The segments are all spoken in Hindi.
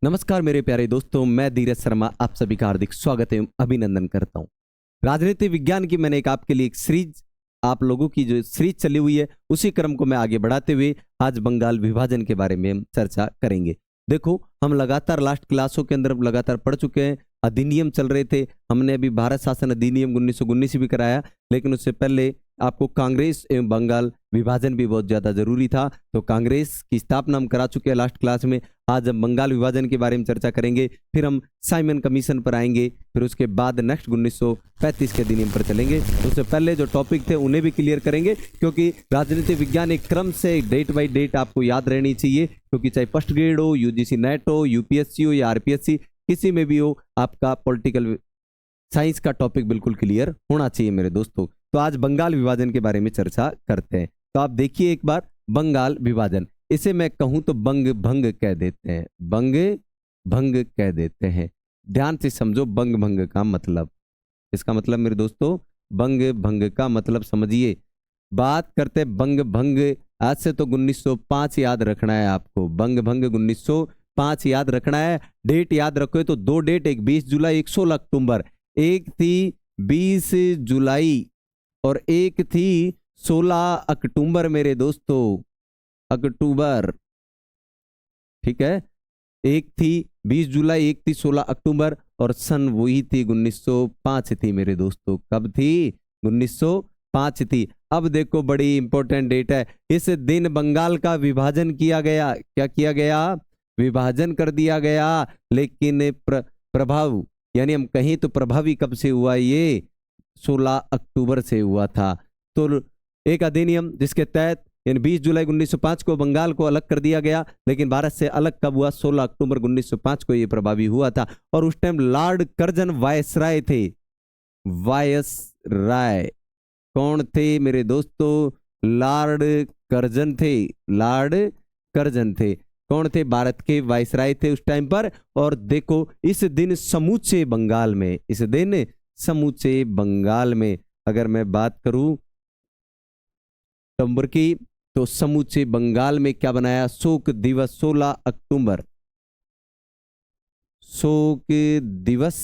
नमस्कार मेरे प्यारे दोस्तों, मैं धीरज शर्मा आप सभी का हार्दिक स्वागत एवं अभिनंदन करता हूं। राजनीति विज्ञान की मैंने आपके लिए एक सीरीज, आप लोगों की जो सीरीज चली हुई है, उसी क्रम को मैं आगे बढ़ाते हुए आज बंगाल विभाजन के बारे में हम चर्चा करेंगे। देखो, हम लगातार लास्ट क्लासों के अंदर लगातार पढ़ चुके हैं। अधिनियम चल रहे थे, हमने अभी भारत शासन अधिनियम 1919 भी कराया, लेकिन उससे पहले आपको कांग्रेस एवं बंगाल विभाजन भी बहुत ज्यादा जरूरी था। तो कांग्रेस की स्थापना हम करा चुके हैं लास्ट क्लास में। आज हम बंगाल विभाजन के बारे में चर्चा करेंगे, फिर हम साइमन कमीशन पर आएंगे, फिर उसके बाद नेक्स्ट 1935 के अधिनियम पर चलेंगे। उससे पहले जो टॉपिक थे उन्हें भी क्लियर करेंगे, क्योंकि राजनीति विज्ञान एक क्रम से डेट बाई डेट आपको याद रहनी चाहिए, क्योंकि चाहे फर्स्ट ग्रेड हो, यूजीसी नेट हो, यूपीएससी हो या आरपीएससी, किसी में भी हो, आपका पॉलिटिकल साइंस का टॉपिक बिल्कुल क्लियर होना चाहिए मेरे दोस्तों। तो आज बंगाल विभाजन के बारे में चर्चा करते हैं। तो आप देखिए एक बार, बंगाल विभाजन, इसे मैं कहूं तो बंग भंग कह देते हैं, बंग भंग कह देते हैं। ध्यान से समझो बंग भंग का मतलब। इसका मतलब मेरे दोस्तों, बंग भंग का मतलब समझिए। बात करते बंग भंग, आज से तो 1905 याद रखना है आपको। बंग भंग 1905 याद रखना है। डेट याद रखो तो दो डेट, एक 20 जुलाई, एक 16 अक्टूबर। एक थी 20 जुलाई और एक थी 16 अक्टूबर मेरे दोस्तों, अक्टूबर, ठीक है। एक थी 20 जुलाई, एक थी 16 अक्टूबर, और सन वही थी 1905 थी मेरे दोस्तों। कब थी? 1905 थी। अब देखो, बड़ी इंपॉर्टेंट डेट है। इस दिन बंगाल का विभाजन किया गया। क्या किया गया? विभाजन कर दिया गया। लेकिन प्रभाव, यानी हम कहीं तो प्रभावी कब से हुआ? ये 16 अक्टूबर से हुआ था। तो एक अधिनियम जिसके तहत यानी 20 जुलाई 1905 को बंगाल को अलग कर दिया गया, लेकिन भारत से अलग कब हुआ? 16 अक्टूबर 1905 को ये प्रभावी हुआ था। और उस टाइम लॉर्ड कर्जन वायसराय थे। वायसराय कौन थे मेरे दोस्तों? लॉर्ड कर्जन थे। लॉर्ड कर्जन थे। कौन थे? भारत के वायसराय थे उस टाइम पर। और देखो, इस दिन समूचे बंगाल में, इस दिन समूचे बंगाल में अगर मैं बात करूं नवंबर की, तो समूचे बंगाल में क्या बनाया? शोक दिवस 16 अक्टूबर। शोक दिवस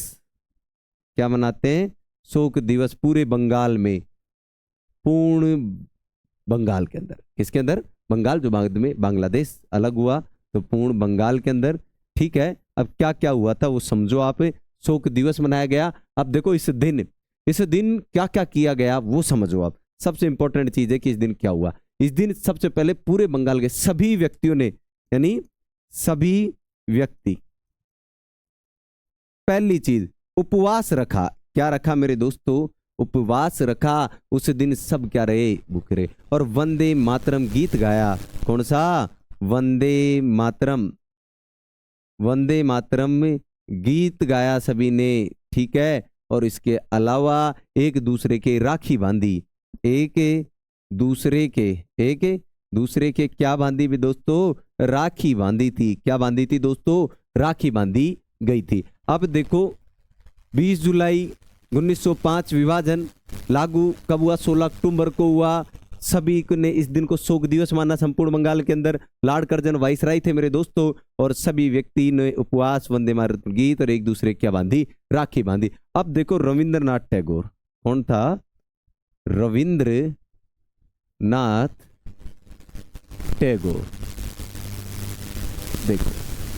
क्या मनाते हैं? शोक दिवस पूरे बंगाल में, पूर्ण बंगाल के अंदर। किसके अंदर? बंगाल, जो बाद में बांग्लादेश अलग हुआ, तो पूर्ण बंगाल के अंदर। ठीक है, अब क्या क्या हुआ था वो समझो आप। शोक दिवस मनाया गया। अब देखो, इस दिन क्या क्या किया गया वो समझो आप। सबसे इंपॉर्टेंट चीज है कि इस दिन क्या हुआ। इस दिन सबसे पहले पूरे बंगाल के सभी व्यक्तियों ने, यानी सभी व्यक्ति, पहली चीज उपवास रखा। क्या रखा मेरे दोस्तों? उपवास रखा। उस दिन सब क्या रहे? भूखे रहे। और वंदे मातरम गीत गाया। कौन सा? वंदे मातरम। वंदे मातरम गीत गाया सभी ने, ठीक है। और इसके अलावा एक दूसरे के राखी बांधी। एक दूसरे के क्या बांधी भी दोस्तों? राखी बांधी थी। क्या बांधी थी दोस्तों? राखी बांधी गई थी। अब देखो, 20 जुलाई 1905 विभाजन लागू कब हुआ? 16 अक्टूबर को हुआ। सभी ने इस दिन को शोक दिवस माना संपूर्ण बंगाल के अंदर। लॉर्ड कर्जन वाइसराय थे मेरे दोस्तों। और सभी व्यक्ति ने उपवास, वंदे मातरम गीत और एक दूसरे क्या बांधी? राखी बांधी। अब देखो, रविंद्रनाथ टैगोर, कौन था? रविंद्रनाथ टैगोर। देखो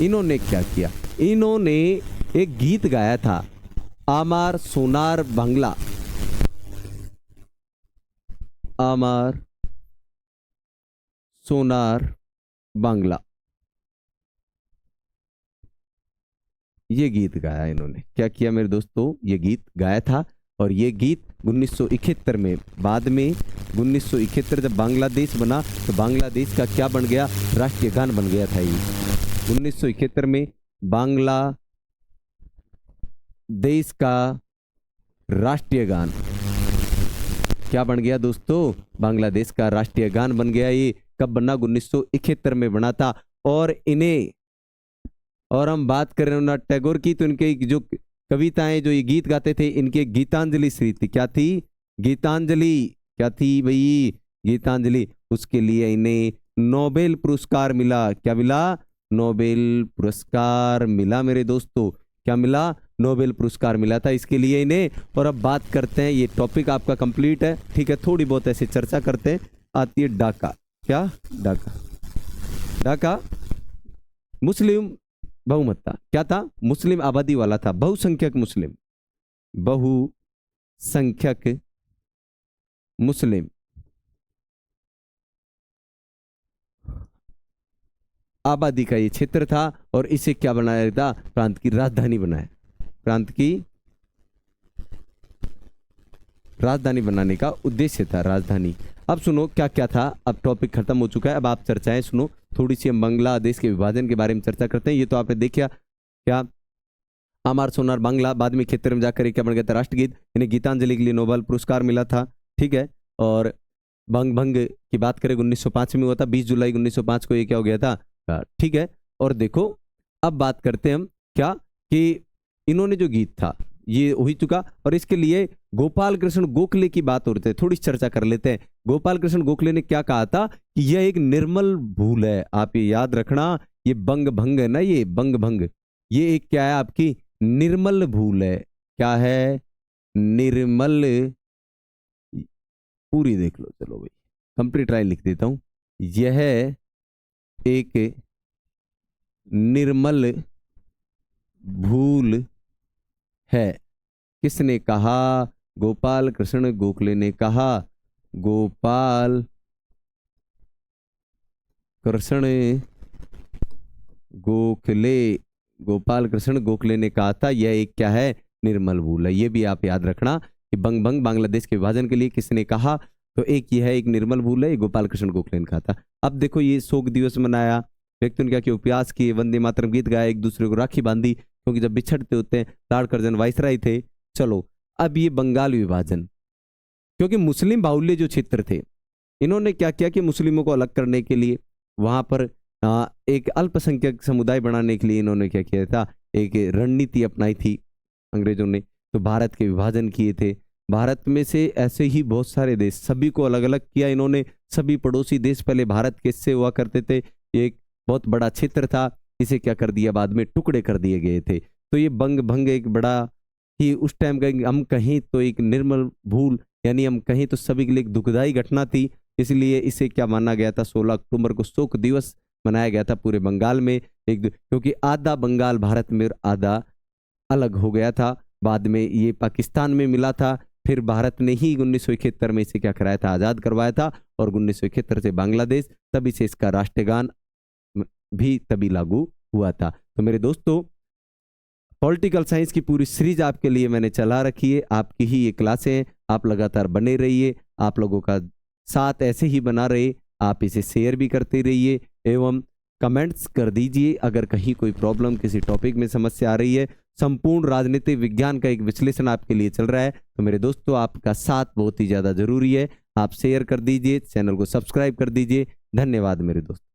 इन्होंने क्या किया। इन्होंने एक गीत गाया था, आमार सोनार बांग्ला। आमार सोनार बांग्ला, ये गीत गाया इन्होंने। क्या किया मेरे दोस्तों? ये गीत गाया था। और ये गीत 1971 में, बाद में 1971 जब बांग्लादेश बना, तो बांग्लादेश का क्या बन गया? राष्ट्रीय गान बन गया था ये। 1971 में बांग्लादेश का राष्ट्रीय गान क्या बन गया दोस्तों? बांग्लादेश का राष्ट्रीय गान बन गया। ये कब बना? 1971 में बना था। और इन्हें, और हम बात कर रहे हैं टैगोर की, तो इनके जो कविताएं, जो ये गीत गाते थे, इनके गीतांजलि श्री थी। क्या थी? गीतांजलि। क्या थी भाई? गीतांजलि। उसके लिए इन्हें नोबेल पुरस्कार मिला। क्या मिला? नोबेल पुरस्कार मिला मेरे दोस्तों। क्या मिला? नोबेल पुरस्कार मिला था इसके लिए इन्हें। और अब बात करते हैं, ये टॉपिक आपका कंप्लीट है, ठीक है, थोड़ी बहुत ऐसे चर्चा करते हैं। आती है ढाका। क्या? ढाका। ढाका मुस्लिम बहुमत था। क्या था? मुस्लिम आबादी वाला था, बहुसंख्यक मुस्लिम, बहुसंख्यक मुस्लिम आबादी का ये क्षेत्र था। और इसे क्या बनाया था? प्रांत की राजधानी बनाया। प्रांत की राजधानी बनाने का उद्देश्य था, राजधानी। अब सुनो क्या क्या था। अब टॉपिक खत्म हो चुका है, अब आप चर्चाएं सुनो। थोड़ी सी हम बांग्लादेश के विभाजन के बारे में चर्चा करते हैं। ये तो आपने देखा, क्या आमार सोनार बांग्ला, बाद में क्षेत्र में जाकर क्या बन गया था? राष्ट्रगीत। इन्हें गीतांजलि के लिए नोबेल पुरस्कार मिला था, ठीक है। और बंग भंग की बात करें 1905 में हुआ था, 20 जुलाई 1905 को ये क्या हो गया था? ठीक है। और देखो अब बात करते हैं हम क्या कि इन्होंने जो गीत था ये हो ही चुका। और इसके लिए गोपाल कृष्ण गोखले की बात हो रही है, थोड़ी चर्चा कर लेते हैं। गोपाल कृष्ण गोखले ने क्या कहा था कि यह एक निर्मल भूल है। आप ये याद रखना, ये बंग भंग है ना, ये बंग भंग, ये एक क्या है? आपकी निर्मल भूल है। क्या है? निर्मल। पूरी देख लो, चलो भाई कंप्लीट राय लिख देता हूं। यह एक निर्मल भूल है। किसने कहा? गोपाल कृष्ण गोखले ने कहा। गोपाल कृष्ण गोखले, गोपाल कृष्ण गोखले ने कहा था यह एक क्या है? निर्मल भूल है। ये भी आप याद रखना कि बंग भंग बांग्लादेश के विभाजन के लिए किसने कहा? तो एक यह है, एक निर्मल भूल है, ये गोपाल कृष्ण गोखले ने कहा था। अब देखो ये शोक दिवस मनाया, व्यक्तियों ने क्या किया? उपयास किए, वंदे मातरम गीत गाया, एक दूसरे को राखी बांधी, क्योंकि जब बिछड़ते होते हैं, लॉर्ड कर्जन वाइसराय थे। चलो अब ये बंगाल विभाजन, क्योंकि मुस्लिम बाहुल्य जो क्षेत्र थे, इन्होंने क्या किया कि मुस्लिमों को अलग करने के लिए वहां पर एक अल्पसंख्यक समुदाय बनाने के लिए इन्होंने क्या किया था? एक रणनीति अपनाई थी अंग्रेजों ने। तो भारत के विभाजन किए थे। भारत में से ऐसे ही बहुत सारे देश, सभी को अलग अलग किया इन्होंने। सभी पड़ोसी देश पहले भारत के हिस्से हुआ करते थे, एक बहुत बड़ा क्षेत्र था, इसे क्या कर दिया? बाद में टुकड़े कर दिए गए थे। तो ये बंग भंग एक बड़ा ही उस टाइम का, हम कहीं तो एक निर्मल भूल, यानी हम कहीं तो सभी के लिए एक दुखदाई घटना थी। इसलिए इसे क्या माना गया था? 16 अक्टूबर को शोक दिवस मनाया गया था पूरे बंगाल में। क्योंकि आधा बंगाल भारत में और आधा अलग हो गया था। बाद में ये पाकिस्तान में मिला था। फिर भारत ने ही 1971 में इसे क्या कराया था? आजाद करवाया था। और 1971 से बांग्लादेश, तभी से इसका राष्ट्रगान भी तभी लागू हुआ था। तो मेरे दोस्तों, पॉलिटिकल साइंस की पूरी सीरीज आपके लिए मैंने चला रखी है। आपकी ही ये क्लासें हैं, आप लगातार बने रहिए। आप लोगों का साथ ऐसे ही बना रहे, आप इसे शेयर भी करते रहिए एवं कमेंट्स कर दीजिए अगर कहीं कोई प्रॉब्लम, किसी टॉपिक में समस्या आ रही है। संपूर्ण राजनीतिक विज्ञान का एक विश्लेषण आपके लिए चल रहा है। तो मेरे दोस्तों, आपका साथ बहुत ही ज्यादा जरूरी है। आप शेयर कर दीजिए, चैनल को सब्सक्राइब कर दीजिए। धन्यवाद मेरे दोस्तों।